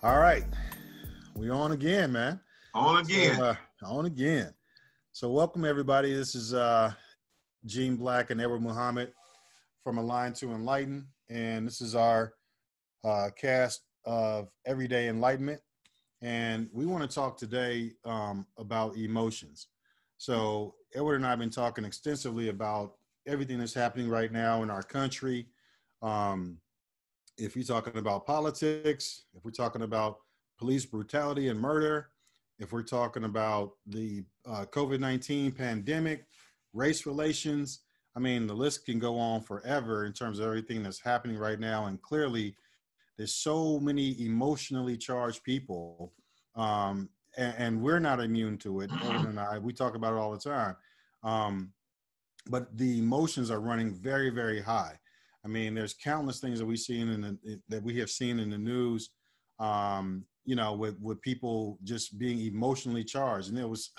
All right, we on again, man. On again. On again. So welcome everybody. This is Gene Black and Edward Muhammad from Align to Enlighten, and this is our cast of Everyday Enlightenment. And we want to talk today about emotions. So Edward and I have been talking extensively about everything that's happening right now in our country. If you're talking about politics, if we're talking about police brutality and murder, if we're talking about the COVID-19 pandemic, race relations, I mean, the list can go on forever in terms of everything that's happening right now. And clearly, there's so many emotionally charged people, and we're not immune to it. Edward and I, we talk about it all the time. But the emotions are running very, very high. I mean, there's countless things that we have seen in the news, with people just being emotionally charged. And it was,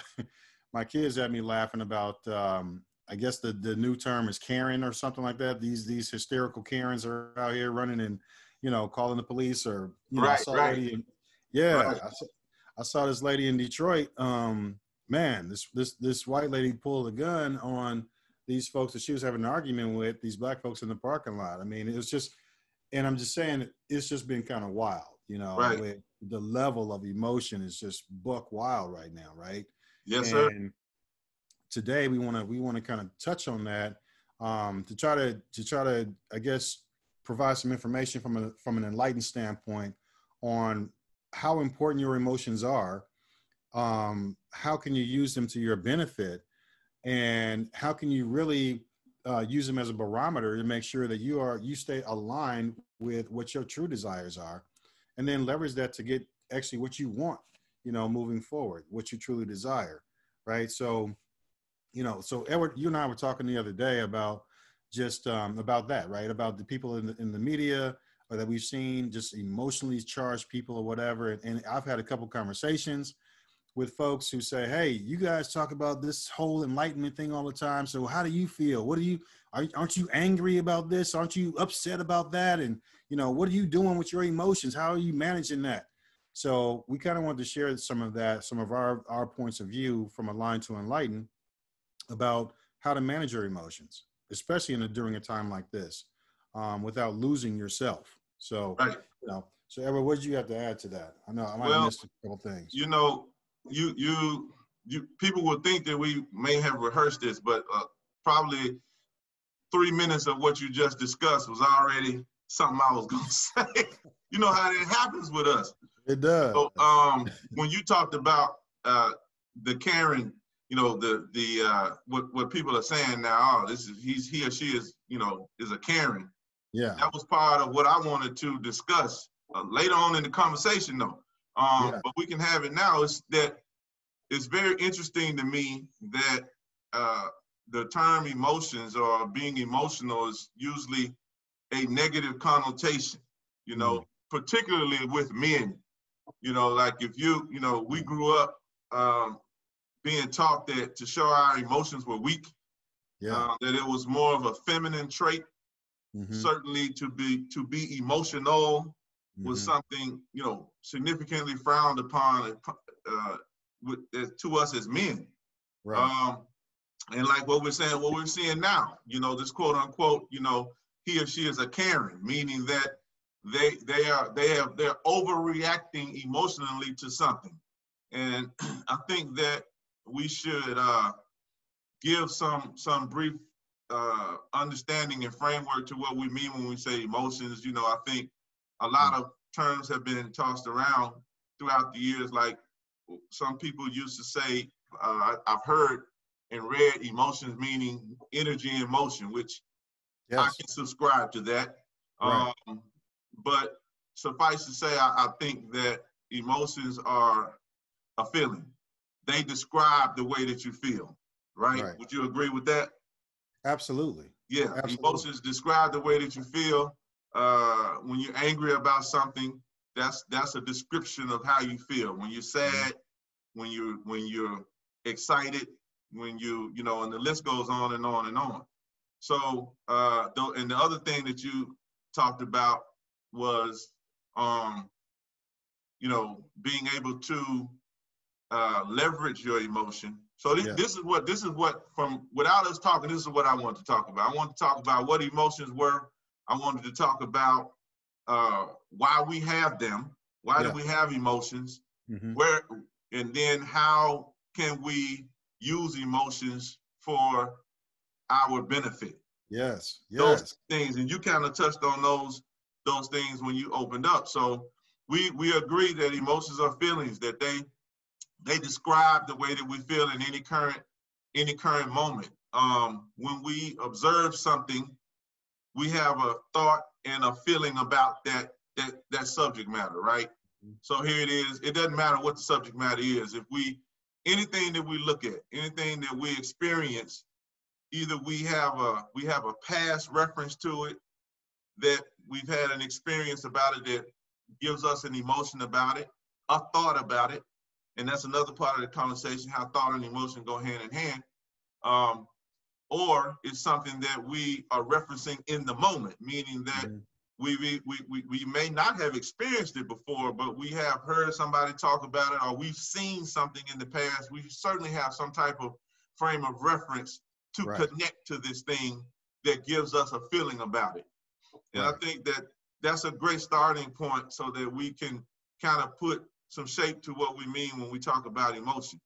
my kids had me laughing about, I guess the new term is Karen or something like that. These hysterical Karens are out here running and, calling the police or, I saw a lady. I saw this lady in Detroit. Man, this white lady pulled a gun on these folks that she was having an argument with, these black folks in the parking lot. I mean, it was just, and I'm just saying, it's just been kind of wild, with the level of emotion is just buck wild right now, right? Yes, sir. And today we want to kind of touch on that to try to, I guess, provide some information from an enlightened standpoint on how important your emotions are, how can you use them to your benefit, and how can you really use them as a barometer to make sure that you stay aligned with what your true desires are, and then leverage that to get actually what you want, moving forward, what you truly desire, right? So, so Edward, you and I were talking the other day about just about that, right? About the people in the media or that we've seen just emotionally charged people or whatever. And I've had a couple conversations with folks who say, hey, you guys talk about this whole enlightenment thing all the time. So how do you feel? Aren't you angry about this? Aren't you upset about that? And, what are you doing with your emotions? How are you managing that? So we kind of wanted to share some of our points of view from Align to Enlighten about how to manage your emotions, especially during a time like this, without losing yourself. So, so Edward, what did you have to add to that? I know I might have missed a couple things. You people would think that we may have rehearsed this, but probably 3 minutes of what you just discussed was already something I was going to say. You know how that happens with us. It does. So when you talked about the Karen, what people are saying now, he or she is a Karen. Yeah. That was part of what I wanted to discuss later on in the conversation, though. But we can have it now. Is that it's very interesting to me that the term emotions or being emotional is usually a negative connotation, particularly with men. Like if we grew up being taught that to show our emotions were weak, that it was more of a feminine trait. Mm-hmm. Certainly to be emotional was something, significantly frowned upon to us as men. Right. And like what we're seeing now, this quote unquote, he or she is a Karen, meaning that they're overreacting emotionally to something. And I think that we should give some brief understanding and framework to what we mean when we say emotions. I think a lot of terms have been tossed around throughout the years. Like some people used to say, I've heard and read emotions meaning energy and motion, which I can subscribe to that. Right. But suffice to say, I think that emotions are a feeling. They describe the way that you feel, right? Would you agree with that? Absolutely. Yeah, absolutely. Emotions describe the way that you feel. When you're angry about something, that's a description of how you feel. When you're sad, when you're excited, when and the list goes on and on and on. So, and the other thing that you talked about was being able to leverage your emotion. So this is what from without us talking, this is what I want to talk about. I want to talk about what emotions were. I wanted to talk about why we have them. Why do we have emotions? Where, and then how can we use emotions for our benefit? Yes. Those things, and you kind of touched on those things when you opened up. So we agree that emotions are feelings, that they describe the way that we feel in any current moment. When we observe something, we have a thought and a feeling about that subject matter, right? So here it is. It doesn't matter what the subject matter is. Anything that we look at, anything that we experience, either we have a past reference to it, that we've had an experience about it that gives us an emotion about it, a thought about it, and that's another part of the conversation, how thought and emotion go hand in hand. Or it's something that we are referencing in the moment, meaning that we may not have experienced it before, but we have heard somebody talk about it, or we've seen something in the past. We certainly have some type of frame of reference to connect to this thing that gives us a feeling about it. And I think that that's a great starting point so that we can kind of put some shape to what we mean when we talk about emotion.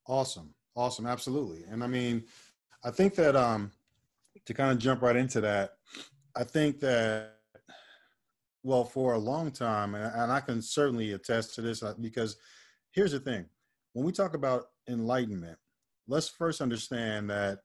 Awesome. Absolutely. And I mean, I think that to kind of jump right into that, I think that, well, for a long time, and I can certainly attest to this, because here's the thing. When we talk about enlightenment, let's first understand that,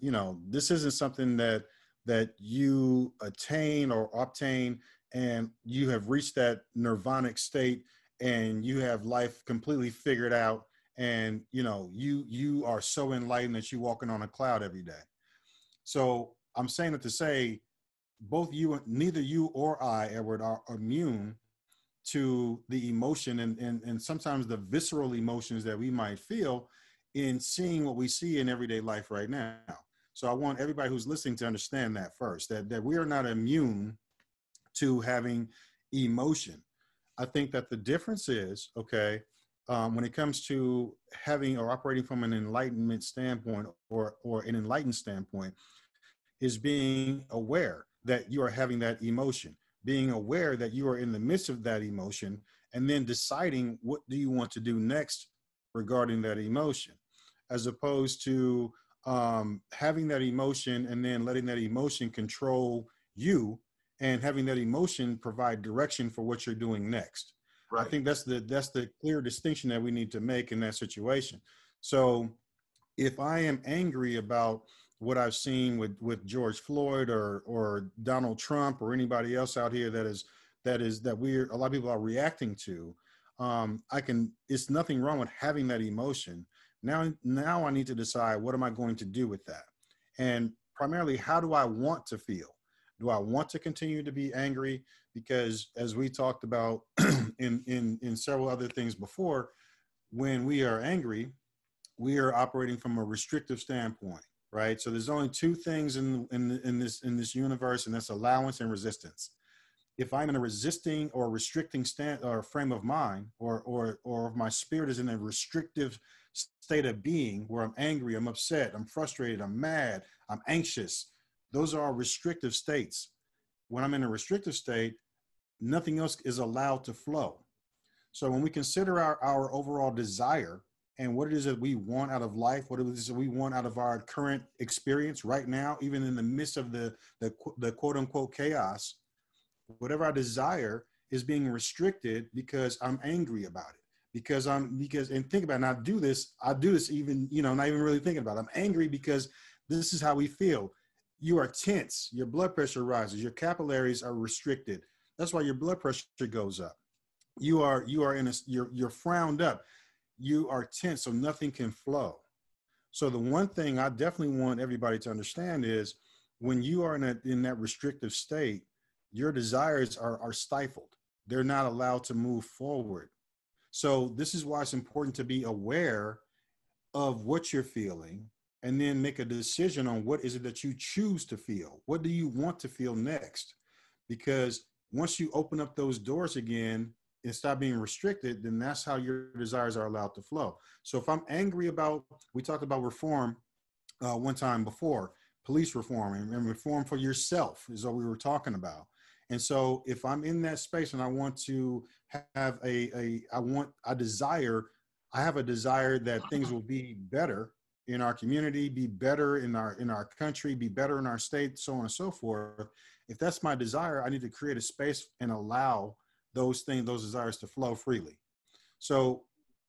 this isn't something that you attain or obtain and you have reached that nirvanic state and you have life completely figured out, and you are so enlightened that you're walking on a cloud every day. So I'm saying it to say neither you or I, Edward, are immune to the emotion and sometimes the visceral emotions that we might feel in seeing what we see in everyday life right now. So I want everybody who's listening to understand that first, that we are not immune to having emotion. I think that the difference is, when it comes to having or operating from an enlightenment standpoint or an enlightened standpoint, is being aware that you are having that emotion, being aware that you are in the midst of that emotion, and then deciding what do you want to do next regarding that emotion, as opposed to having that emotion and then letting that emotion control you and having that emotion provide direction for what you're doing next. Right. I think that's the clear distinction that we need to make in that situation. So if I am angry about what I've seen with George Floyd or Donald Trump or anybody else out here that a lot of people are reacting to, it's nothing wrong with having that emotion. Now I need to decide, what am I going to do with that? And primarily, how do I want to feel? Do I want to continue to be angry? Because as we talked about in several other things before, when we are angry, we are operating from a restrictive standpoint, right? So there's only two things in this universe, and that's allowance and resistance. If I'm in a resisting or restricting frame of mind, or my spirit is in a restrictive state of being where I'm angry, I'm upset, I'm frustrated, I'm mad, I'm anxious, those are restrictive states. When I'm in a restrictive state, nothing else is allowed to flow. So when we consider our overall desire and what it is that we want out of life, what it is that we want out of our current experience right now, even in the midst of the quote unquote chaos, whatever I desire is being restricted because I'm angry about it. And think about it, and I do this even, not even really thinking about it. I'm angry because this is how we feel. You are tense, your blood pressure rises, your capillaries are restricted. That's why your blood pressure goes up. You're frowned up. You are tense, so nothing can flow. So the one thing I definitely want everybody to understand is when you are in that restrictive state, your desires are stifled. They're not allowed to move forward. So this is why it's important to be aware of what you're feeling and then make a decision on what is it that you choose to feel. What do you want to feel next? Because once you open up those doors again, and stop being restricted, then that's how your desires are allowed to flow. So if I'm angry about, we talked about reform one time before, police reform and reform for yourself is what we were talking about. And so if I'm in that space and I want to have I have a desire that things will be better in our community, be better in our country, be better in our state, so on and so forth. If that's my desire, I need to create a space and allow those desires to flow freely. So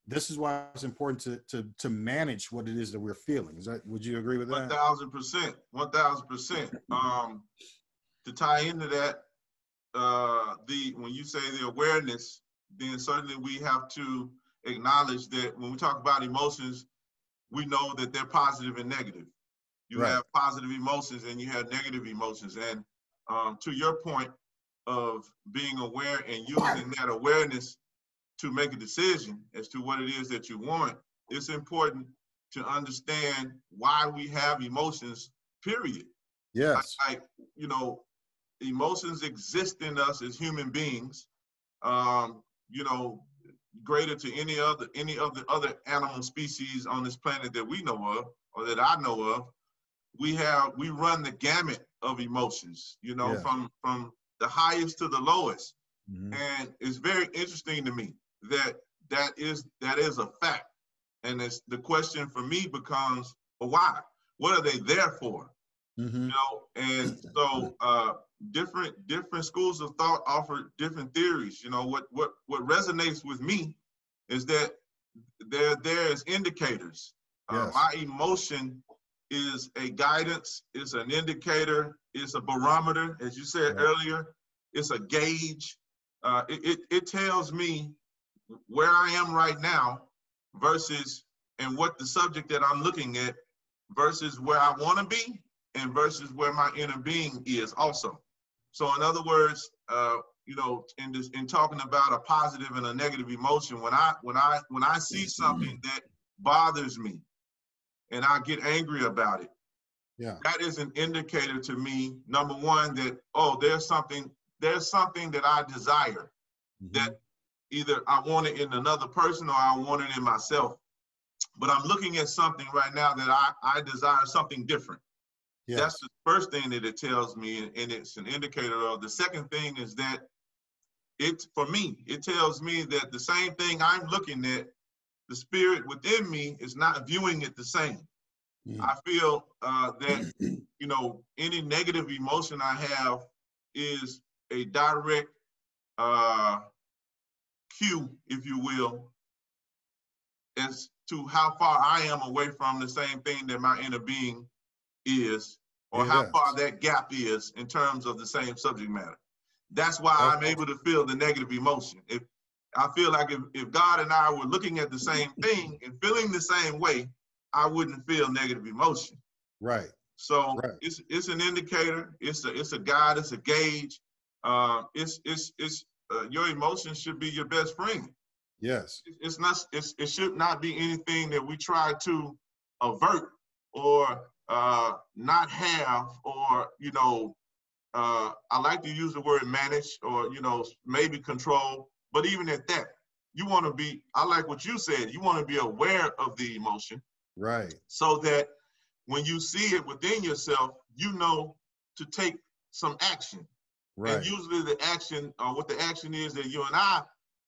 this is why it's important to manage what it is that we're feeling. Would you agree with that? 1,000%, 1,000%. To tie into that, when you say the awareness, then certainly we have to acknowledge that when we talk about emotions, we know that they're positive and negative. You have positive emotions and you have negative emotions. And to your point of being aware and using that awareness to make a decision as to what it is that you want, it's important to understand why we have emotions, period. Yes. Like, emotions exist in us as human beings, greater to any of the other animal species on this planet that we know of, or that I know of. We run the gamut of emotions, from the highest to the lowest. Mm-hmm. And it's very interesting to me that is a fact. And the question for me becomes, well, why? What are they there for? Mm-hmm. And so different schools of thought offer different theories. What resonates with me is that there's indicators. Yes. My emotion is a guidance, it's an indicator, it's a barometer, as you said earlier, it's a gauge. It tells me where I am right now and what the subject that I'm looking at versus where I want to be and versus where my inner being is also. So in other words, in talking about a positive and a negative emotion, when I see something that bothers me and I get angry about it, that is an indicator to me, number one, that, there's something that I desire, that either I want it in another person or I want it in myself. But I'm looking at something right now that I desire something different. Yes. That's the first thing that it tells me, and it's an indicator of. The second thing is that it tells me that the same thing I'm looking at, the spirit within me is not viewing it the same. I feel that, any negative emotion I have is a direct cue, if you will, as to how far I am away from the same thing that my inner being is, or how far that gap is in terms of the same subject matter. That's why I'm able to feel the negative emotion. If I feel like if God and I were looking at the same thing and feeling the same way, I wouldn't feel negative emotion. Right. So it's an indicator. It's a guide. It's a gauge. Your emotions should be your best friend. Yes. It should not be anything that we try to avert or not have, or I like to use the word manage, or maybe control. But even at that, you want to be. I like what you said. You want to be aware of the emotion, right? So that when you see it within yourself, to take some action. Right. And usually the action, what the action is that you and I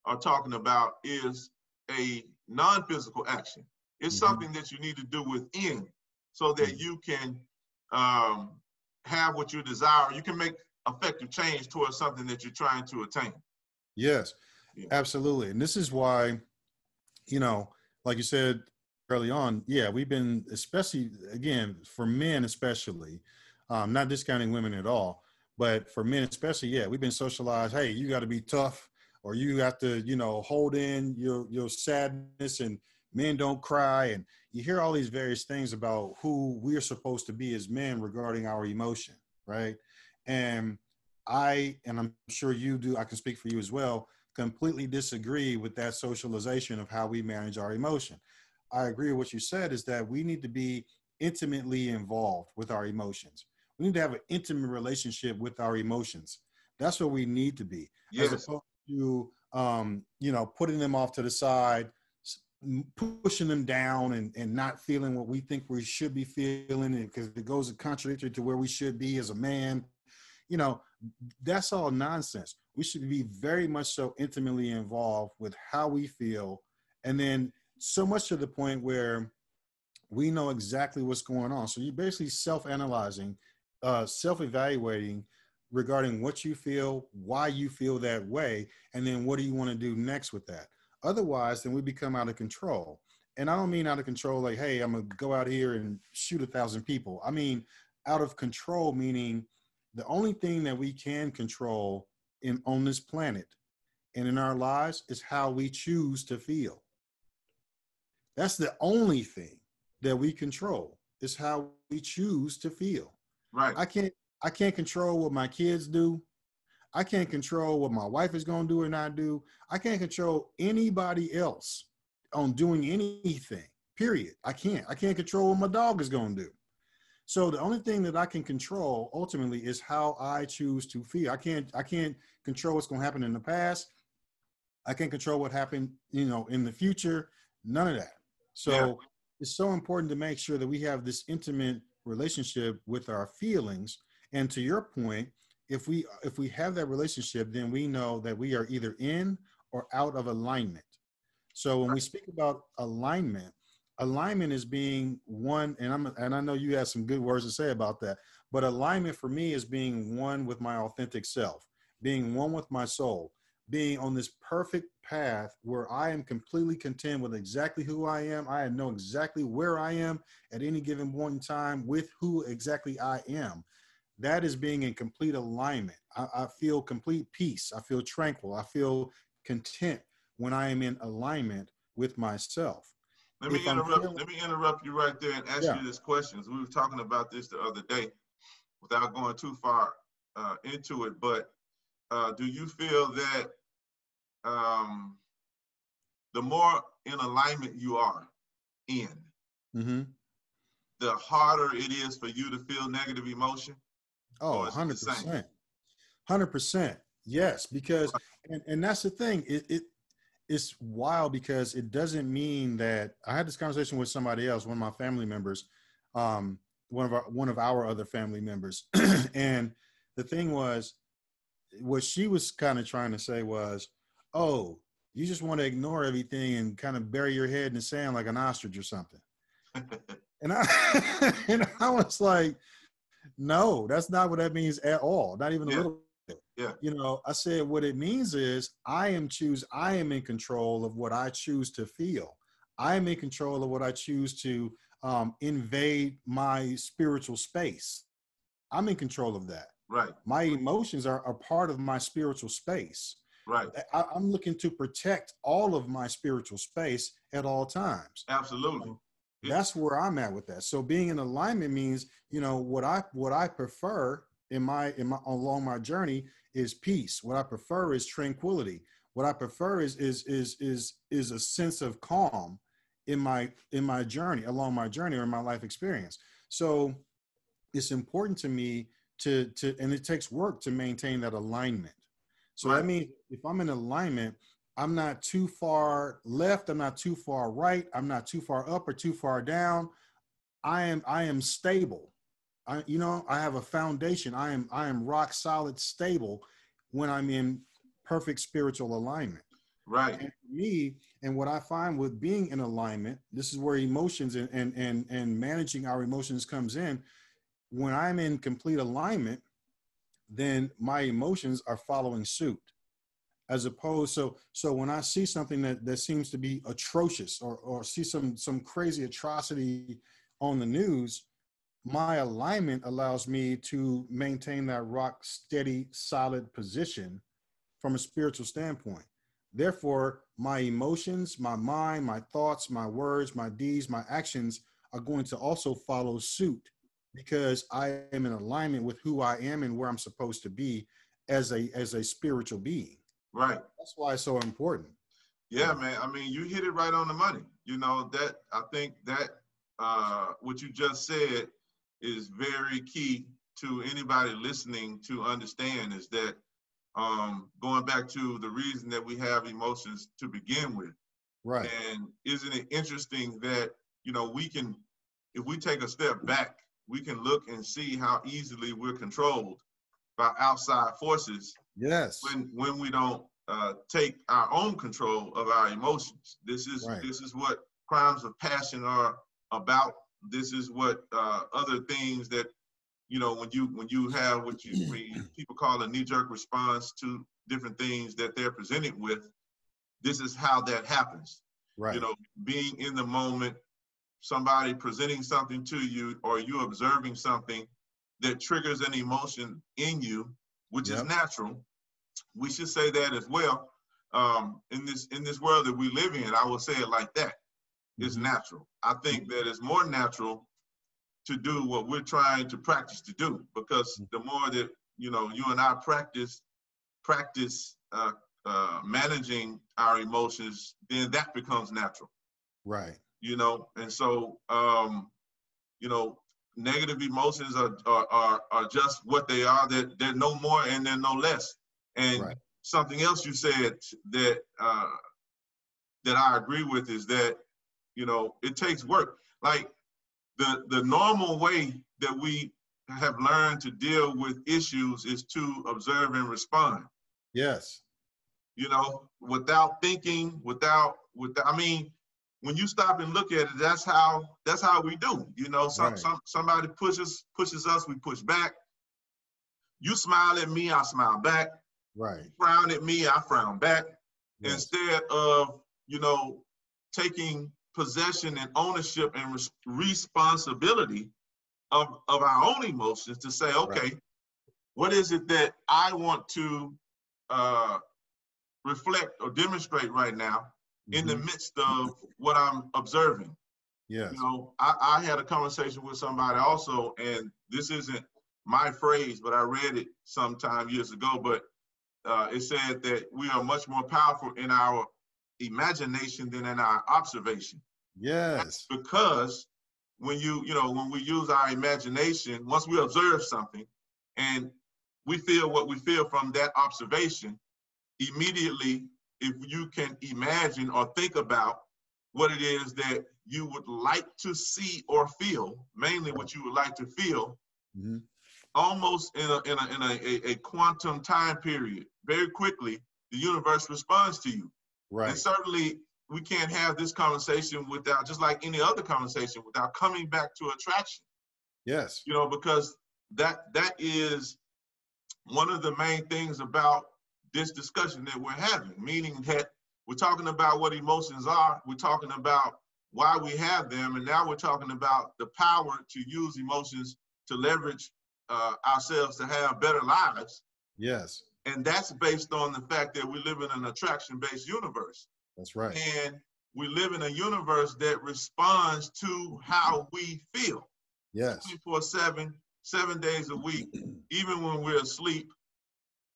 are talking about, is a non-physical action. It's something that you need to do within, so that you can have what you desire. You can make effective change towards something that you're trying to attain. Yes, absolutely. And this is why, like you said early on, we've been, especially, again, for men especially, not discounting women at all, but for men especially, we've been socialized, hey, you got to be tough, or you have to, hold in your sadness, and men don't cry. And you hear all these various things about who we're supposed to be as men regarding our emotion, right? And I'm sure you do, I can speak for you as well, completely disagree with that socialization of how we manage our emotion. I agree with what you said, is that we need to be intimately involved with our emotions. We need to have an intimate relationship with our emotions. That's what we need to be. Yes. As opposed to you know, putting them off to the side, pushing them down, and not feeling what we think we should be feeling, because it goes contradictory to where we should be as a man. You know, that's all nonsense. We should be very much so intimately involved with how we feel, and then so much to the point where we know exactly what's going on. So you're basically self-analyzing, self-evaluating regarding what you feel, why you feel that way, and then what do you want to do next with that. Otherwise, then we become out of control. And I don't mean out of control like, hey, I'm going to go out here and shoot 1,000 people. I mean out of control, meaning the only thing that we can control on this planet and in our lives is how we choose to feel. That's the only thing that we control, is how we choose to feel. Right. I can't control what my kids do. I can't control what my wife is going to do or not do. I can't control anybody else on doing anything, period. I can't control what my dog is going to do. So the only thing that I can control ultimately is how I choose to feel. I can't control what's going to happen in the past. I can't control what happened, you know, in the future. None of that. So it's so important to make sure that we have this intimate relationship with our feelings. And to your point, if we have that relationship, then we know that we are either in or out of alignment. So when we speak about alignment is being one, and I know you have some good words to say about that, but alignment for me is being one with my authentic self, being one with my soul, being on this perfect path where I am completely content with exactly who I am. I know exactly where I am at any given point in time with who exactly I am. That is being in complete alignment. I feel complete peace. I feel tranquil. I feel content when I am in alignment with myself. Let me interrupt you right there and ask you this question. We were talking about this the other day without going too far into it, but do you feel that the more in alignment you are in, the harder it is for you to feel negative emotion? Oh, 100%. 100%. Yes, because, and that's the thing. It's wild because it doesn't mean that. I had this conversation with somebody else, one of my family members, one of our other family members. And the thing was, what she was kind of trying to say was, oh, you just want to ignore everything and kind of bury your head in the sand like an ostrich or something. And I was like, no, that's not what that means at all. Not even a little bit. Yeah. You know, I said what it means is I am in control of what I choose to feel. I am in control of what I choose to invade my spiritual space. I'm in control of that. Right. My emotions are part of my spiritual space. Right. I'm looking to protect all of my spiritual space at all times. Absolutely. That's where I'm at with that. So being in alignment means, you know, what I prefer in my along my journey is peace. What I prefer is tranquility. What I prefer is a sense of calm in my journey, along my journey, or in my life experience. So it's important to me to and it takes work to maintain that alignment. So that means if I'm in alignment, I'm not too far left, I'm not too far right, I'm not too far up or too far down. I am stable. I have a foundation. I am rock solid stable when I'm in perfect spiritual alignment. Right. And for me, and what I find with being in alignment, this is where emotions and managing our emotions comes in. When I'm in complete alignment, then my emotions are following suit. As opposed, so when I see something that seems to be atrocious, or see some crazy atrocity on the news, my alignment allows me to maintain that rock steady, solid position from a spiritual standpoint. Therefore, my emotions, my mind, my thoughts, my words, my deeds, my actions are going to also follow suit, because I am in alignment with who I am and where I'm supposed to be as a spiritual being. Right. That's why it's so important. Yeah, man. I mean, you hit it right on the money. You know, that I think that what you just said is very key to anybody listening to understand, is that going back to the reason that we have emotions to begin with. Right. And isn't it interesting that, you know, we can, if we take a step back, we can look and see how easily we're controlled by outside forces. Yes. When we don't take our own control of our emotions. This is what crimes of passion are about. This is what other things that, you know, when you have what people call a knee-jerk response to different things that they're presented with, this is how that happens. Right. You know, being in the moment, somebody presenting something to you, or you observing something that triggers an emotion in you, which is natural. We should say that as well. In this world that we live in, I will say it like that. It's natural. I think that it's more natural to do what we're trying to practice to do, because the more that, you know, you and I practice managing our emotions, then that becomes natural. Right. You know, and so you know, negative emotions are just what they are. They're no more and they're no less. And something else you said that that I agree with is that, you know, it takes work. Like the normal way that we have learned to deal with issues is to observe and respond. Yes. You know, without thinking, without I mean, when you stop and look at it, that's how we do. You know, somebody pushes us, we push back. You smile at me, I smile back. Right. You frown at me, I frown back. Yes. Instead of, you know, taking possession and ownership and responsibility of our own emotions to say, okay, what is it that I want to reflect or demonstrate right now in the midst of what I'm observing? Yes. You know, I had a conversation with somebody also, and this isn't my phrase, but I read it sometime years ago, but it said that we are much more powerful in our imagination than in our observation. Yes. That's because when when we use our imagination, once we observe something and we feel what we feel from that observation, immediately, if you can imagine or think about what it is that you would like to see or feel, mainly what you would like to feel, almost in a quantum time period, very quickly, the universe responds to you. Right. And certainly we can't have this conversation without, just like any other conversation, without coming back to attraction. Yes. You know, because that is one of the main things about this discussion that we're having, meaning that we're talking about what emotions are, we're talking about why we have them, and now we're talking about the power to use emotions to leverage ourselves to have better lives. Yes. And that's based on the fact that we live in an attraction-based universe. That's right. And we live in a universe that responds to how we feel. Yes. 24/7, 7 days a week, even when we're asleep,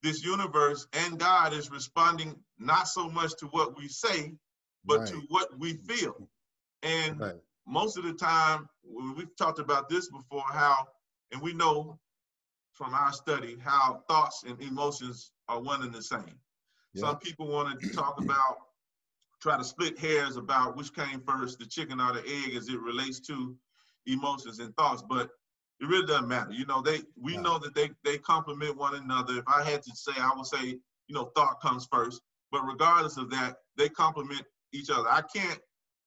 this universe and God is responding not so much to what we say, but to what we feel. And most of the time, we've talked about this before, how, and we know from our study, how thoughts and emotions are one and the same. Some people want to talk about, try to split hairs about which came first, the chicken or the egg, as it relates to emotions and thoughts, but it really doesn't matter. You know, we know that they complement one another. If I had to say, I would say, you know, thought comes first, but regardless of that, they complement each other. I can't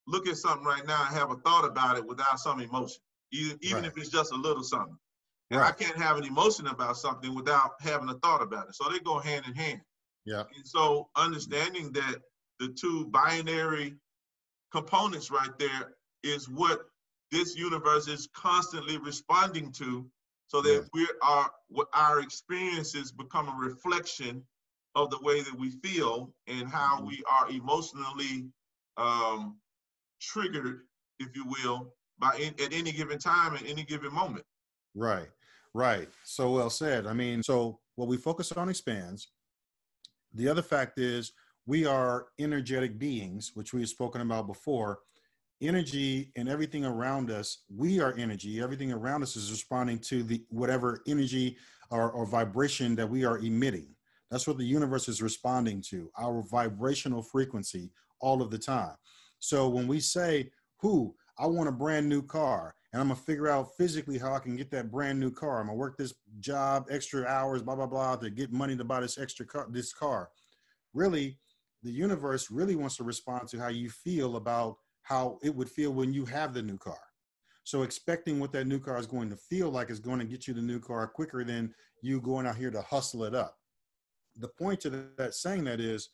look at something right now and have a thought about it without some emotion, even if it's just a little something. And I can't have an emotion about something without having a thought about it. So they go hand in hand. Yeah. And so understanding that the two binary components right there is what this universe is constantly responding to, so that what our experiences become a reflection of the way that we feel and how we are emotionally triggered, if you will, at any given time, at any given moment. Right, right. So well said. I mean, so what we focus on expands. The other fact is we are energetic beings, which we've spoken about before. Energy and everything around us, we are energy. Everything around us is responding to the whatever energy or vibration that we are emitting. That's what the universe is responding to, our vibrational frequency all of the time. So when we say, I want a brand new car, and I'm going to figure out physically how I can get that brand new car. I'm going to work this job, extra hours, blah, blah, blah, to get money to buy this car. Really, the universe really wants to respond to how you feel about how it would feel when you have the new car. So expecting what that new car is going to feel like is going to get you the new car quicker than you going out here to hustle it up. The point to that saying that is,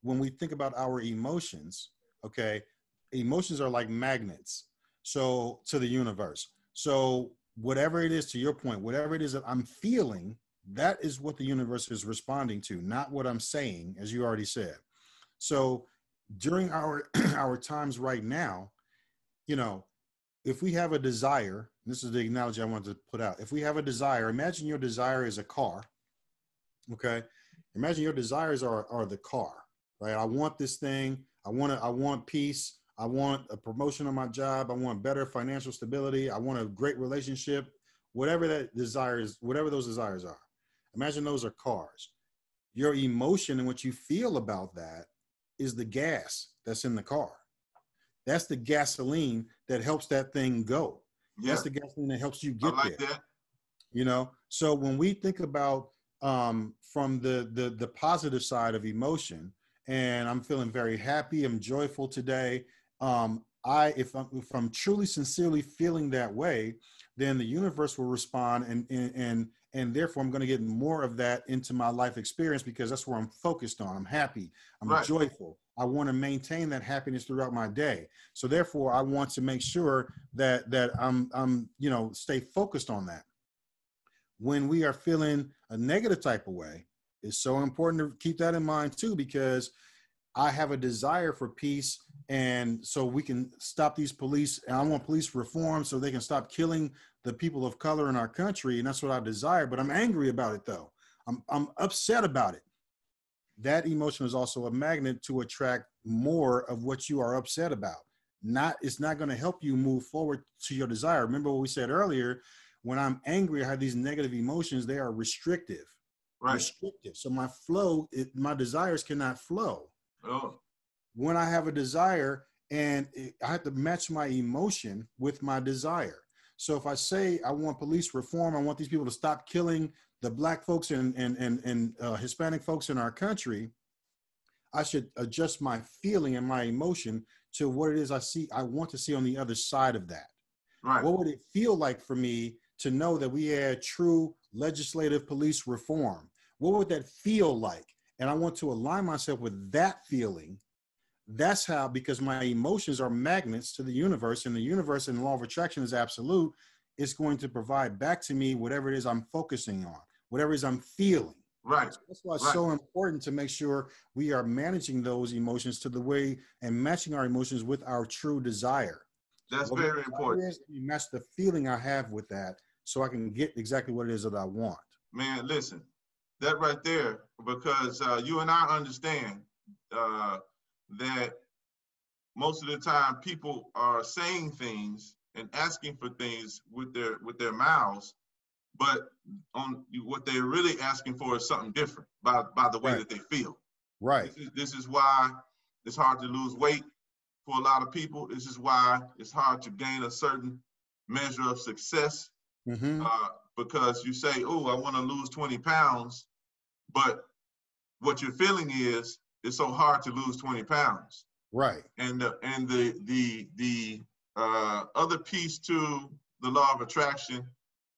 when we think about our emotions, okay, emotions are like magnets. So to the universe. So whatever it is, to your point, whatever it is that I'm feeling, that is what the universe is responding to, not what I'm saying, as you already said. So during our our times right now, you know, if we have a desire, this is the analogy I wanted to put out. If we have a desire, imagine your desire is a car. Okay. Imagine your desires are the car, right? I want this thing. I want peace. I want a promotion on my job. I want better financial stability. I want a great relationship, whatever that desire is, whatever those desires are. Imagine those are cars. Your emotion and what you feel about that is the gas that's in the car. That's the gasoline that helps that thing go. Yeah. That's the gasoline that helps you get there. That. You know, so when we think about from the positive side of emotion, and I'm feeling very happy, I'm joyful today. If I'm truly sincerely feeling that way, then the universe will respond, and therefore I'm going to get more of that into my life experience, because that's where I'm focused on. I'm happy. I'm joyful. I want to maintain that happiness throughout my day. So therefore, I want to make sure that I'm stay focused on that. When we are feeling a negative type of way, it's so important to keep that in mind too, because I have a desire for peace, and so we can stop these police, and I want police reform so they can stop killing the people of color in our country, and that's what I desire. But I'm angry about it though. I'm upset about it. That emotion is also a magnet to attract more of what you are upset about. It's not going to help you move forward to your desire. Remember what we said earlier, when I'm angry, I have these negative emotions, they are restrictive. Right. Restrictive. So my desires cannot flow. Oh. When I have a desire, and I have to match my emotion with my desire. So if I say I want police reform, I want these people to stop killing the Black folks and Hispanic folks in our country, I should adjust my feeling and my emotion to what it is I want to see on the other side of that. Right. What would it feel like for me to know that we had true legislative police reform? What would that feel like? And I want to align myself with that feeling. That's how, because my emotions are magnets to the universe, and the universe and the law of attraction is absolute. It's going to provide back to me whatever it is I'm focusing on, whatever it is I'm feeling. Right. So that's why it's so important to make sure we are managing those emotions to the way and matching our emotions with our true desire. That's very important. You match the feeling I have with that so I can get exactly what it is that I want. Man, listen, that right there, because you and I understand that most of the time people are saying things and asking for things with their mouths, but on what they're really asking for is something different by the way that they feel. Right. This is why it's hard to lose weight for a lot of people. This is why it's hard to gain a certain measure of success, because you say, oh, I want to lose 20 pounds, but what you're feeling is it's so hard to lose 20 pounds. Right. And the other piece to the law of attraction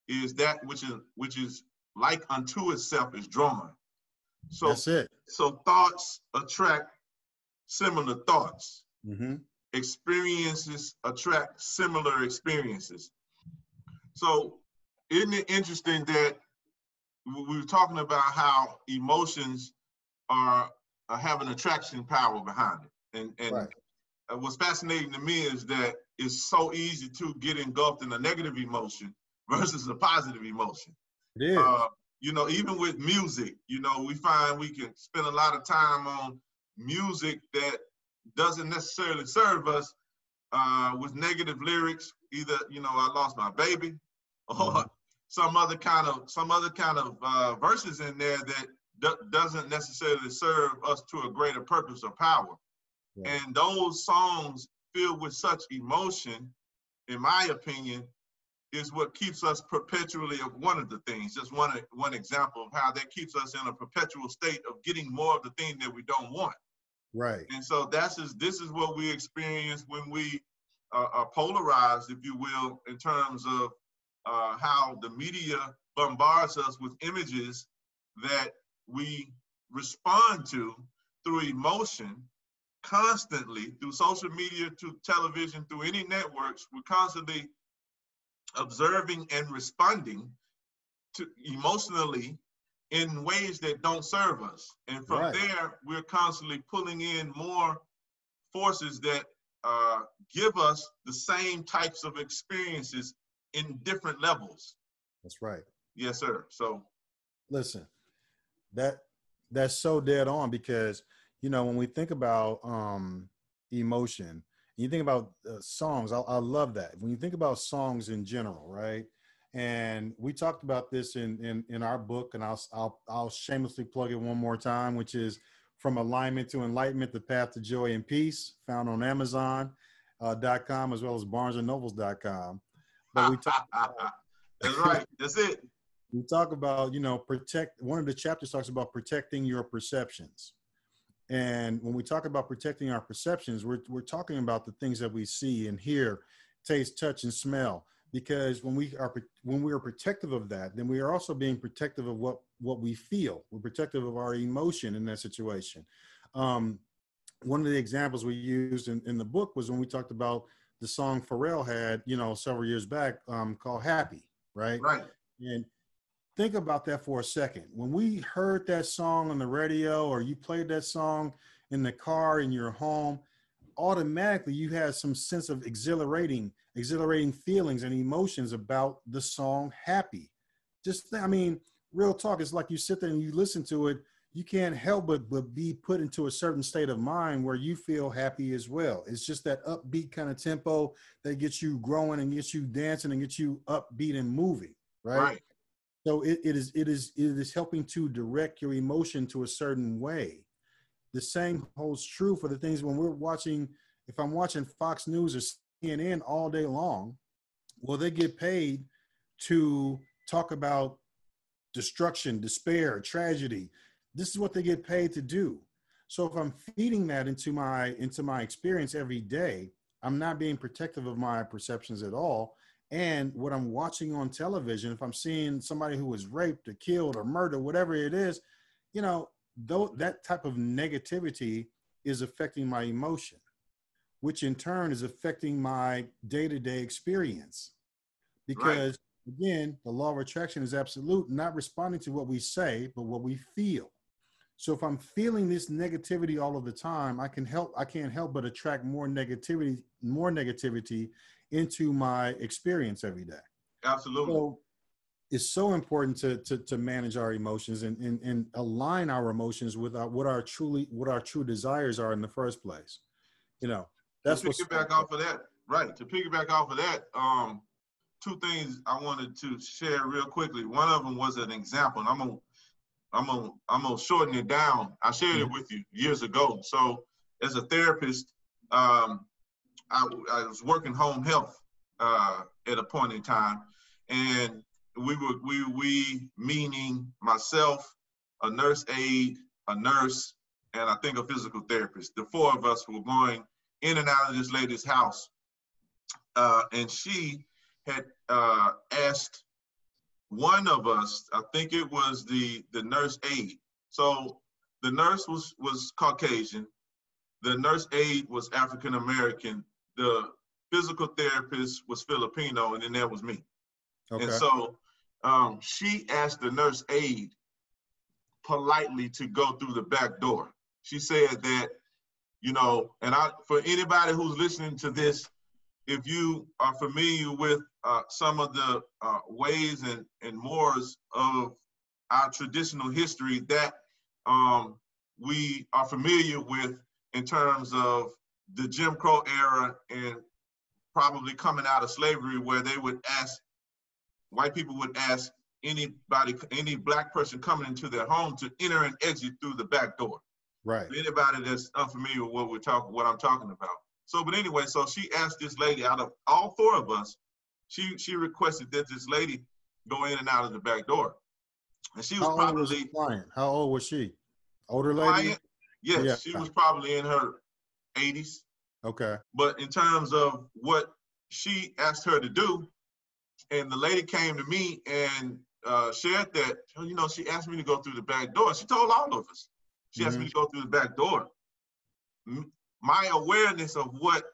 is that which is like unto itself is drawn. So that's it. So thoughts attract similar thoughts. Experiences attract similar experiences. So isn't it interesting that we were talking about how emotions have an attraction power behind it, and what's fascinating to me is that it's so easy to get engulfed in a negative emotion versus a positive emotion. It is. Even with music, we find we can spend a lot of time on music that doesn't necessarily serve us, with negative lyrics. Either I lost my baby, or some other kind of verses in there that doesn't necessarily serve us to a greater purpose or power. Yeah. And those songs filled with such emotion, in my opinion, is what keeps us perpetually of one of the things, just one example of how that keeps us in a perpetual state of getting more of the thing that we don't want. Right. And so this is what we experience when we are polarized, if you will, in terms of how the media bombards us with images that we respond to through emotion constantly, through social media, to television, through any networks. We're constantly observing and responding to emotionally in ways that don't serve us. And from there, we're constantly pulling in more forces that give us the same types of experiences in different levels. That's right. Yes, sir. So listen, that's so dead on, because, you know, when we think about emotion, you think about songs, I love that. When you think about songs in general, right? And we talked about this in our book, and I'll shamelessly plug it one more time, which is From Alignment to Enlightenment, The Path to Joy and Peace, found on Amazon.com as well as BarnesandNobles.com. But we talk that's right. That's it. We talk about, you know, one of the chapters talks about protecting your perceptions. And when we talk about protecting our perceptions, we're talking about the things that we see and hear, taste, touch, and smell. Because when we are protective of that, then we are also being protective of what we feel. We're protective of our emotion in that situation. One of the examples we used in the book was when we talked about the song Pharrell had, you know, several years back, called Happy, right? Right. And think about that for a second. When we heard that song on the radio, or you played that song in the car, in your home, automatically you had some sense of exhilarating feelings and emotions about the song Happy. I mean, real talk, it's like you sit there and you listen to it, you can't help but be put into a certain state of mind where you feel happy as well. It's just that upbeat kind of tempo that gets you growing and gets you dancing and gets you upbeat and moving, right? So it is helping to direct your emotion to a certain way. The same holds true for the things when we're watching. If I'm watching Fox News or CNN all day long, well, they get paid to talk about destruction, despair, tragedy. This is what they get paid to do. So if I'm feeding that into my experience every day, I'm not being protective of my perceptions at all. And what I'm watching on television, if I'm seeing somebody who was raped or killed or murdered, whatever it is, you know, though that type of negativity is affecting my emotion, which in turn is affecting my day-to-day experience. Because again, the law of attraction is absolute, not responding to what we say, but what we feel. So if I'm feeling this negativity all of the time, I can't help but attract more negativity into my experience every day. Absolutely. So it's so important to manage our emotions and align our emotions with what our true desires are in the first place. You know, that's to piggyback off of that, right? To piggyback off of that, two things I wanted to share real quickly. One of them was an example, and I'm gonna shorten it down. I shared it with you years ago. So as a therapist, I was working home health at a point in time, and we meaning myself, a nurse aide, a nurse, and I think a physical therapist. The four of us were going in and out of this lady's house, and she had asked one of us, I think it was the nurse aide. So the nurse was Caucasian, the nurse aide was African American, the physical therapist was Filipino, and then there was me. Okay. And so she asked the nurse aide politely to go through the back door. She said that, you know, and for anybody who's listening to this, if you are familiar with some of the ways and mores of our traditional history that we are familiar with in terms of the Jim Crow era and probably coming out of slavery, where they would ask, white people would ask any black person coming into their home to enter and exit through the back door. Right. For anybody that's unfamiliar with what I'm talking about. So, but anyway, so she asked this lady, out of all four of us, she requested that this lady go in and out of the back door. And she was How old was the client? How old was she? Older lady? Client? Yes, yeah. She was probably in her 80s. Okay. But in terms of what she asked her to do, and the lady came to me and shared that, you know, she asked me to go through the back door. She told all of us. She asked me to go through the back door. My awareness of what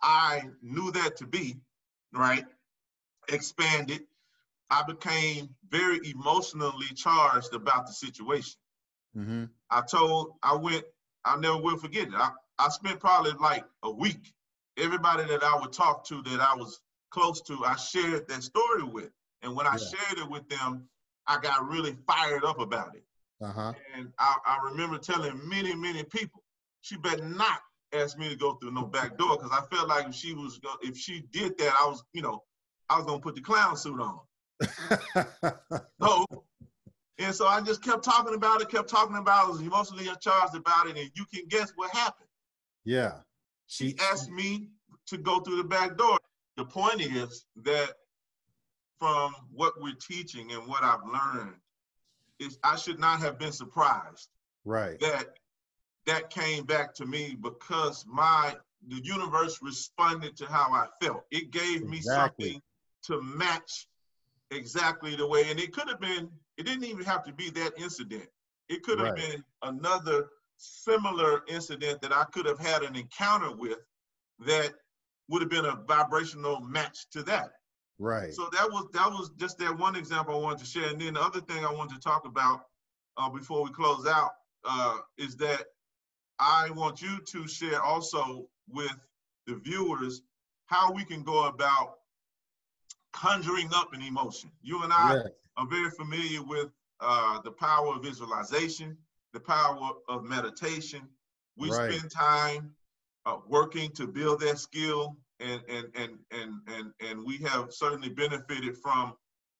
I knew that to be, right, expanded. I became very emotionally charged about the situation. Mm-hmm. I never will forget it. I spent probably like a week. Everybody that I would talk to that I was close to, I shared that story with. And when I shared it with them, I got really fired up about it. Uh-huh. And I remember telling many, many people, she better not ask me to go through no back door, because I felt like if she did that, I was gonna put the clown suit on. So I just kept talking about it, I was emotionally charged about it, and you can guess what happened. Yeah. She asked me to go through the back door. The point is that from what we're teaching and what I've learned, is I should not have been surprised. Right. That came back to me because the universe responded to how I felt. It gave me something to match exactly the way, and it didn't even have to be that incident. It could have been another similar incident that I could have had an encounter with that would have been a vibrational match to that. Right. So that was just that one example I wanted to share. And then the other thing I wanted to talk about before we close out is that I want you to share also with the viewers how we can go about conjuring up an emotion. You and I are very familiar with the power of visualization, the power of meditation. We spend time working to build that skill, and we have certainly benefited from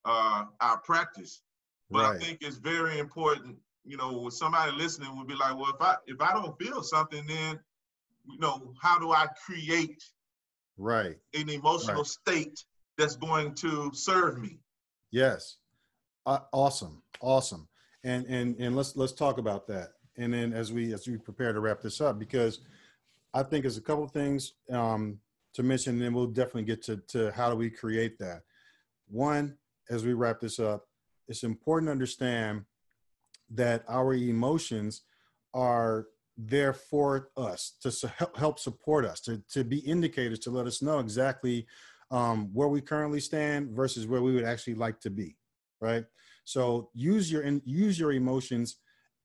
our practice. But I think it's very important, you know, when somebody listening would be like, well, if I don't feel something, then, you know, how do I create an emotional state that's going to serve me? Yes. Awesome. And let's talk about that. And then as we prepare to wrap this up, because I think there's a couple of things to mention, and then we'll definitely get to how do we create that. One, as we wrap this up, it's important to understand that our emotions are there for us to help support us, to be indicators, to let us know exactly where we currently stand versus where we would actually like to be, right? So use your emotions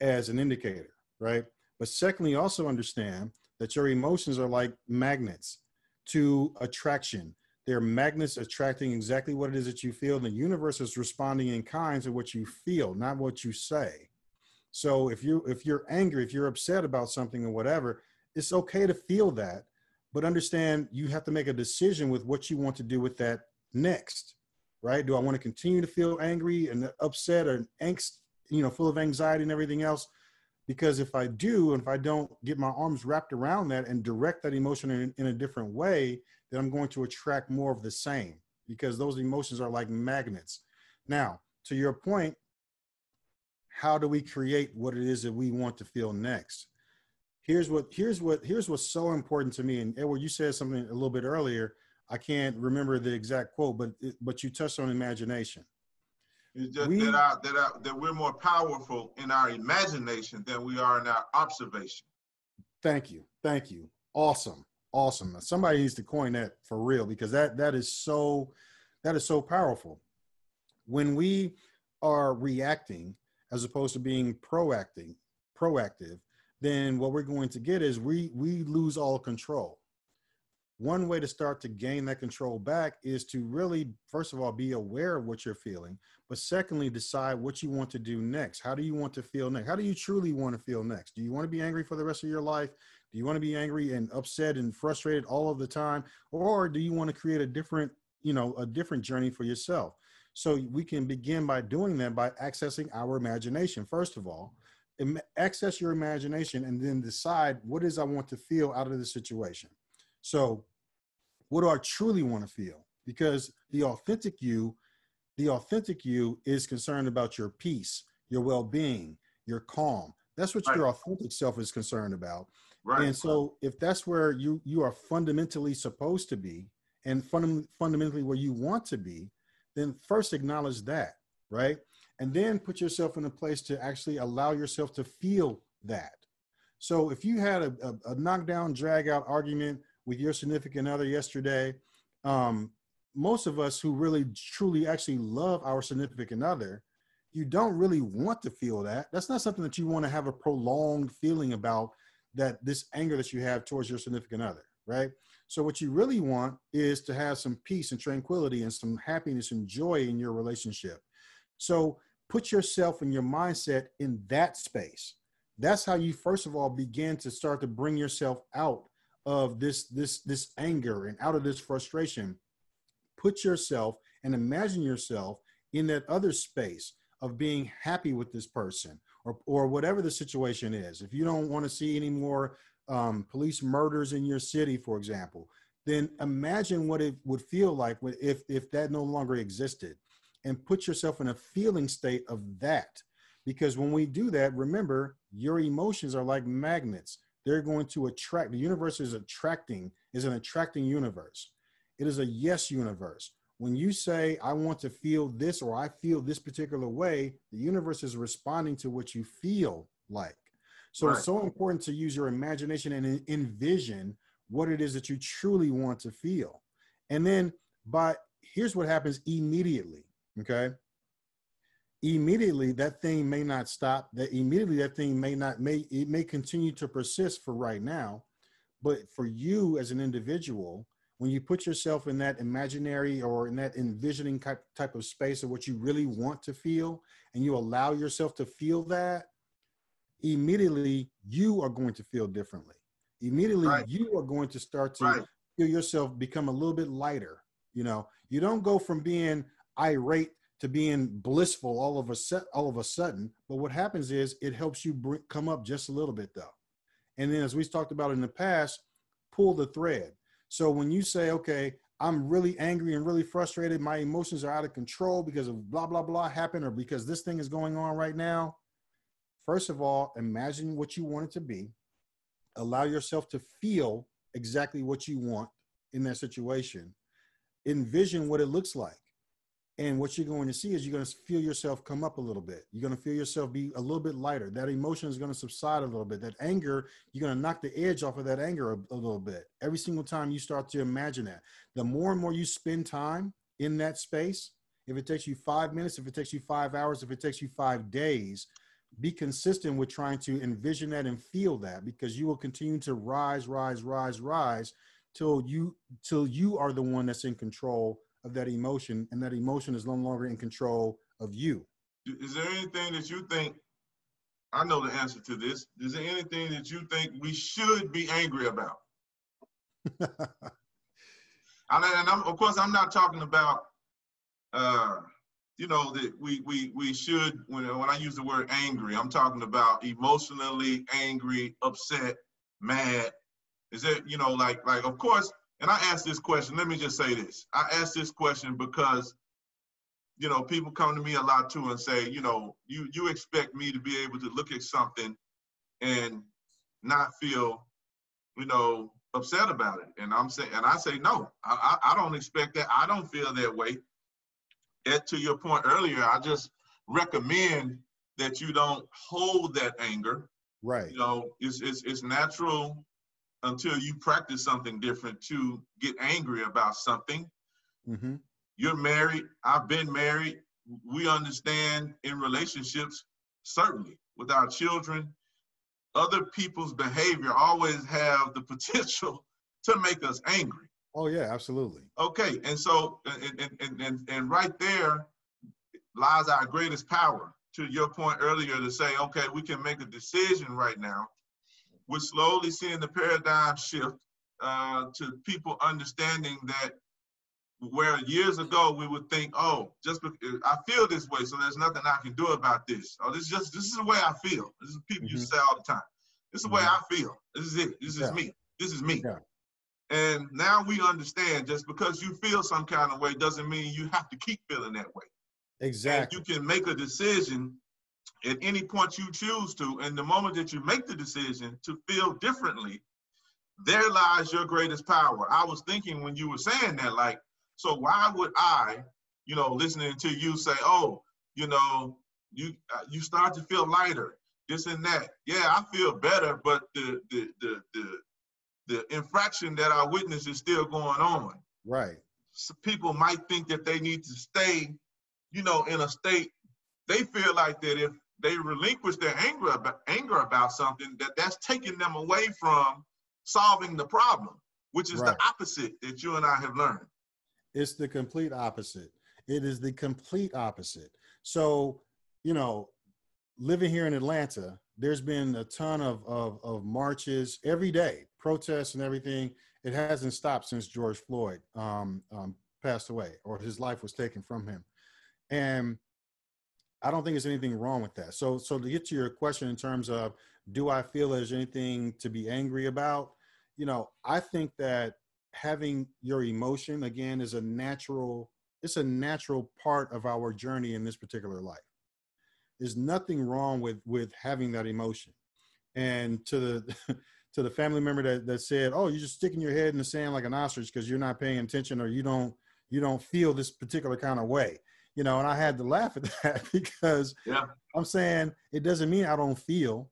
as an indicator, right? But secondly, also understand that your emotions are like magnets to attraction. They're magnets attracting exactly what it is that you feel. And the universe is responding in kind to what you feel, not what you say. So if you're angry, if you're upset about something or whatever, it's okay to feel that, but understand you have to make a decision with what you want to do with that next, right? Do I want to continue to feel angry and upset or angst, you know, full of anxiety and everything else? Because if I do, and if I don't get my arms wrapped around that and direct that emotion in a different way, then I'm going to attract more of the same, because those emotions are like magnets. Now, to your point, how do we create what it is that we want to feel next? Here's what's so important to me. And Edward, you said something a little bit earlier. I can't remember the exact quote, but you touched on imagination. It's just that we're more powerful in our imagination than we are in our observation. Thank you. Awesome. Now, somebody needs to coin that for real, because that is so powerful. When we are reacting as opposed to being proactive, then what we're going to get is we lose all control. One way to start to gain that control back is to really, first of all, be aware of what you're feeling, but secondly, decide what you want to do next. How do you want to feel next? How do you truly want to feel next? Do you want to be angry for the rest of your life? Do you want to be angry and upset and frustrated all of the time? Or do you want to create a different journey for yourself? So we can begin by doing that by accessing our imagination. First of all, access your imagination and then decide what it is I want to feel out of the situation. So what do I truly want to feel? Because the authentic you is concerned about your peace, your well-being, your calm. That's what your authentic self is concerned about. Right. And so if that's where you are fundamentally supposed to be and fundamentally where you want to be, then first acknowledge that, right? And then put yourself in a place to actually allow yourself to feel that. So if you had a knockdown, drag out argument with your significant other yesterday, most of us who really truly actually love our significant other, you don't really want to feel that. That's not something that you want to have a prolonged feeling about, that this anger that you have towards your significant other, right? So what you really want is to have some peace and tranquility and some happiness and joy in your relationship. So put yourself and your mindset in that space. That's how you, first of all, begin to start to bring yourself out of this anger and out of this frustration. Put yourself and imagine yourself in that other space of being happy with this person or whatever the situation is. If you don't want to see any more police murders in your city, for example, then imagine what it would feel like if that no longer existed, and put yourself in a feeling state of that. Because when we do that, remember, your emotions are like magnets. They're going to attract. The universe is an attracting universe. It is a yes universe. When you say, I want to feel this, or I feel this particular way, the universe is responding to what you feel like. So It's so important to use your imagination and envision what it is that you truly want to feel. And then here's what happens immediately, okay? Immediately, that thing may not stop. That thing may continue to persist for right now. But for you as an individual, when you put yourself in that imaginary or in that envisioning type of space of what you really want to feel, and you allow yourself to feel that, immediately you are going to feel differently. Immediately you are going to start to feel yourself become a little bit lighter. You know, you don't go from being irate to being blissful all of a sudden. But what happens is it helps you come up just a little bit though. And then, as we talked about in the past, pull the thread. So when you say, okay, I'm really angry and really frustrated, my emotions are out of control because of blah, blah, blah happened, or because this thing is going on right now. First of all, imagine what you want it to be. Allow yourself to feel exactly what you want in that situation. Envision what it looks like. And what you're going to see is you're going to feel yourself come up a little bit. You're going to feel yourself be a little bit lighter. That emotion is going to subside a little bit. That anger, you're going to knock the edge off of that anger a little bit. Every single time you start to imagine that. The more and more you spend time in that space, if it takes you 5 minutes, if it takes you 5 hours, if it takes you 5 days, be consistent with trying to envision that and feel that, because you will continue to rise till you are the one that's in control of that emotion, and that emotion is no longer in control of you. Is there anything that you think, I know the answer to this, is there anything that you think we should be angry about? Of course, I'm not talking about, that we should, when I use the word angry, I'm talking about emotionally angry, upset, mad. Is there, of course, and I ask this question, let me just say this. I ask this question because, people come to me a lot too and say, you expect me to be able to look at something and not feel, upset about it. And I say, no, I don't expect that. I don't feel that way. And to your point earlier, I just recommend that you don't hold that anger. Right. It's natural until you practice something different to get angry about something. Mm-hmm. You're married. I've been married. We understand in relationships, certainly with our children, other people's behavior always have the potential to make us angry. Oh yeah, absolutely. Okay, and so and right there lies our greatest power. To your point earlier, to say, okay, we can make a decision right now. We're slowly seeing the paradigm shift to people understanding that where years ago we would think, oh, just because I feel this way, so there's nothing I can do about this. Oh, this is the way I feel. This is people you say all the time. This is the way I feel. This is it. This is me. This is me. Yeah. And now we understand just because you feel some kind of way doesn't mean you have to keep feeling that way. Exactly. And you can make a decision at any point you choose to. And the moment that you make the decision to feel differently, there lies your greatest power. I was thinking when you were saying that, like, so why would I, you know, listening to you say, oh, you know, you start to feel lighter, this and that. Yeah, I feel better, but the infraction that I witnessed is still going on. Right. So people might think that they need to stay, you know, in a state. They feel like that if they relinquish their anger about something, that's taking them away from solving the problem, which is the opposite that you and I have learned. It's the complete opposite. It is the complete opposite. So, you know, living here in Atlanta, there's been a ton of marches every day, protests and everything. It hasn't stopped since George Floyd passed away, or his life was taken from him. And I don't think there's anything wrong with that. So to get to your question in terms of, do I feel there's anything to be angry about? You know, I think that having your emotion, again, is it's a natural part of our journey in this particular life. There's nothing wrong with having that emotion. And to the to the family member that said, oh, you're just sticking your head in the sand like an ostrich because you're not paying attention, or you don't feel this particular kind of way. You know, and I had to laugh at that because I'm saying it doesn't mean I don't feel.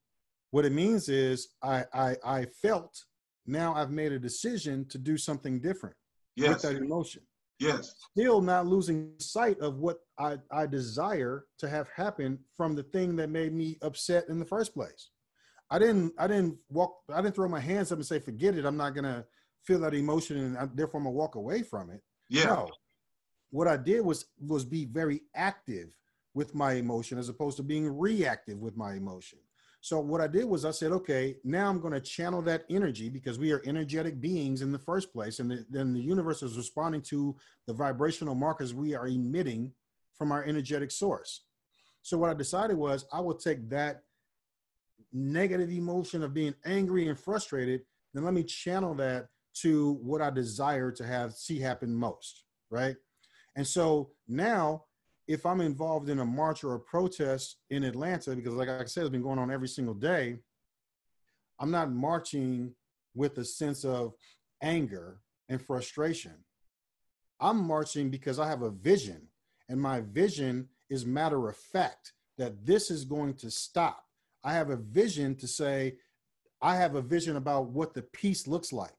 What it means is I felt. Now I've made a decision to do something different with that emotion. Yes. Still not losing sight of what I desire to have happen from the thing that made me upset in the first place. I didn't throw my hands up and say, forget it, I'm not gonna feel that emotion and therefore I'm gonna walk away from it. Yeah. No. What I did was be very active with my emotion as opposed to being reactive with my emotion. So what I did was I said, okay, now I'm going to channel that energy, because we are energetic beings in the first place. And then the universe is responding to the vibrational markers we are emitting from our energetic source. So what I decided was I will take that negative emotion of being angry and frustrated, then let me channel that to what I desire to see happen most, right? And so now, if I'm involved in a march or a protest in Atlanta, because like I said, it's been going on every single day, I'm not marching with a sense of anger and frustration. I'm marching because I have a vision, and my vision is matter of fact that this is going to stop. I have a vision to say, I have a vision about what the peace looks like.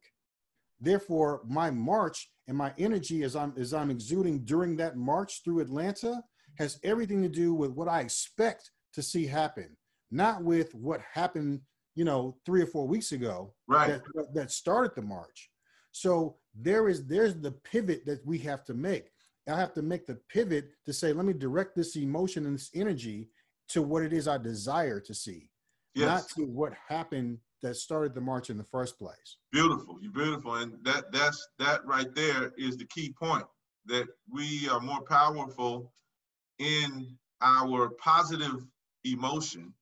Therefore, my march and my energy as I'm exuding during that march through Atlanta has everything to do with what I expect to see happen, not with what happened, 3 or 4 weeks ago, right, that started the march. So there's the pivot that we have to make. I have to make the pivot to say, let me direct this emotion and this energy to what it is I desire to see, not to what happened that started the march in the first place. Beautiful, you're beautiful. And that right there is the key point, that we are more powerful in our positive emotion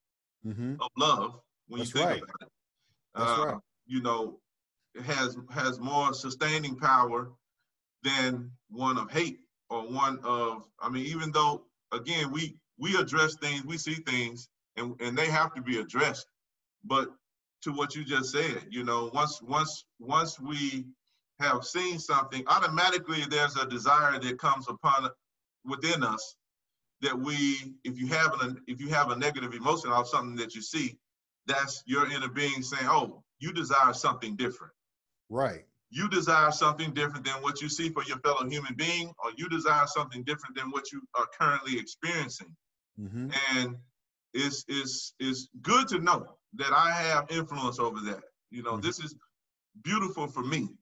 of love. When you think about it, that's right. It has more sustaining power than one of hate, or one of, even though, again, we address things, we see things, and they have to be addressed. But to what you just said, once we have seen something, automatically there's a desire that comes within us, that if you have a negative emotion of something that you see, that's your inner being saying, oh, you desire something different. Right. You desire something different than what you see for your fellow human being, or you desire something different than what you are currently experiencing. Mm-hmm. And it's good to know that I have influence over that. Mm-hmm. This is beautiful for me,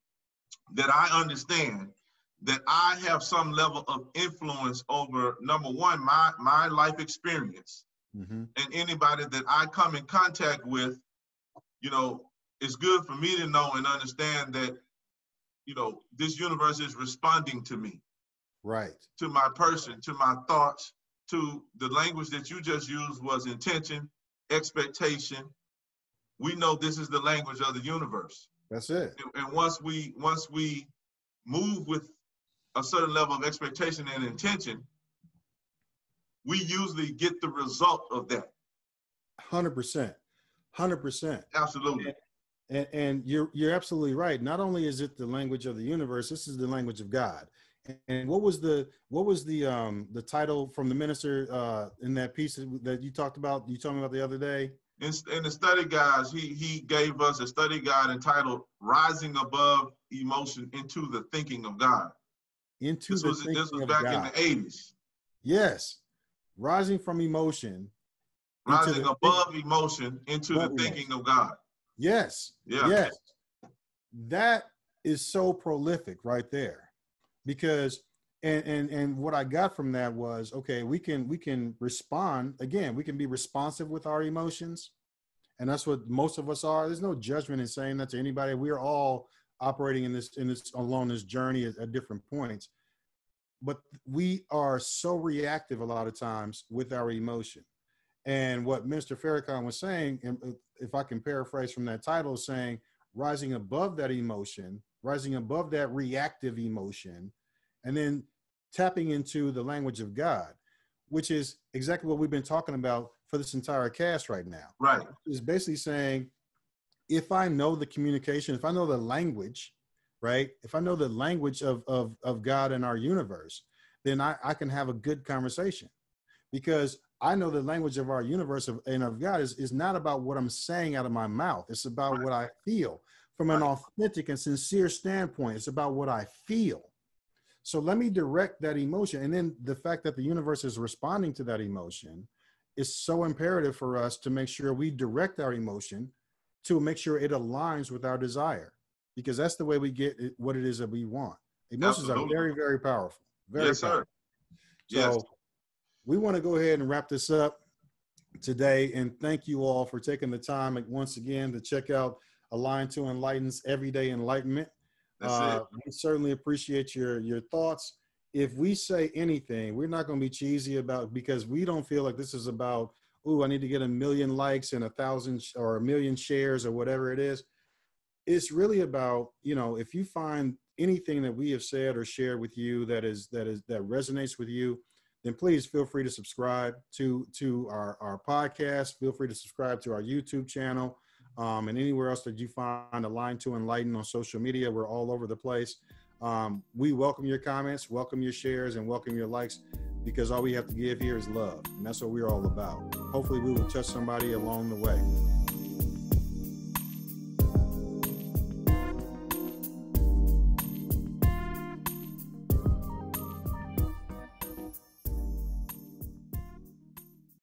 that I understand that I have some level of influence over, number one, my life experience. Mm-hmm. And anybody that I come in contact with, it's good for me to know and understand that, you know, this universe is responding to me. Right. To my person, to my thoughts, to the language that you just used was intention, expectation. We know this is the language of the universe. That's it. And once we move with a certain level of expectation and intention, we usually get the result of that. 100%. 100%. Absolutely. And you're absolutely right. Not only is it the language of the universe, this is the language of God. And what was the title from the minister in that piece that you talked about? You told me about the other day. In the study guides, he gave us a study guide entitled "Rising Above Emotion into the Thinking of God." This was back in the 80s. Yes, rising from emotion, rising above emotion into the thinking of God. Yes. Yeah. Yes. That is so prolific right there, because and what I got from that was, okay, we can respond again. We can be responsive with our emotions, and that's what most of us are. There's no judgment in saying that to anybody. We are all operating in this along this journey at different points, but we are so reactive a lot of times with our emotion. And what Mr. Farrakhan was saying, and if I can paraphrase from that title, saying rising above that emotion, rising above that reactive emotion, and then tapping into the language of God, which is exactly what we've been talking about for this entire cast right now. Right. Is basically saying, if I know the communication, if I know the language, right? If I know the language of God and our universe, then I can have a good conversation, because I know the language of our universe and of God is not about what I'm saying out of my mouth. It's about what I feel from an authentic and sincere standpoint. It's about what I feel. So let me direct that emotion. And then the fact that the universe is responding to that emotion is so imperative for us to make sure we direct our emotion to make sure it aligns with our desire, because that's the way we get what it is that we want. Emotions are very, very powerful. Very powerful. Yes. So we want to go ahead and wrap this up today. And thank you all for taking the time once again to check out Aligned to Enlighten's Everyday Enlightenment. We certainly appreciate your thoughts. If we say anything, we're not going to be cheesy about, because we don't feel like this is about, I need to get 1 million likes and 1,000 or 1 million shares or whatever it is. It's really about, if you find anything that we have said or shared with you that resonates with you, then please feel free to subscribe to our podcast. Feel free to subscribe to our YouTube channel, and anywhere else that you find Aligned to Enlighten on social media. We're all over the place. We welcome your comments, welcome your shares, and welcome your likes, because all we have to give here is love. And that's what we're all about. Hopefully we will touch somebody along the way.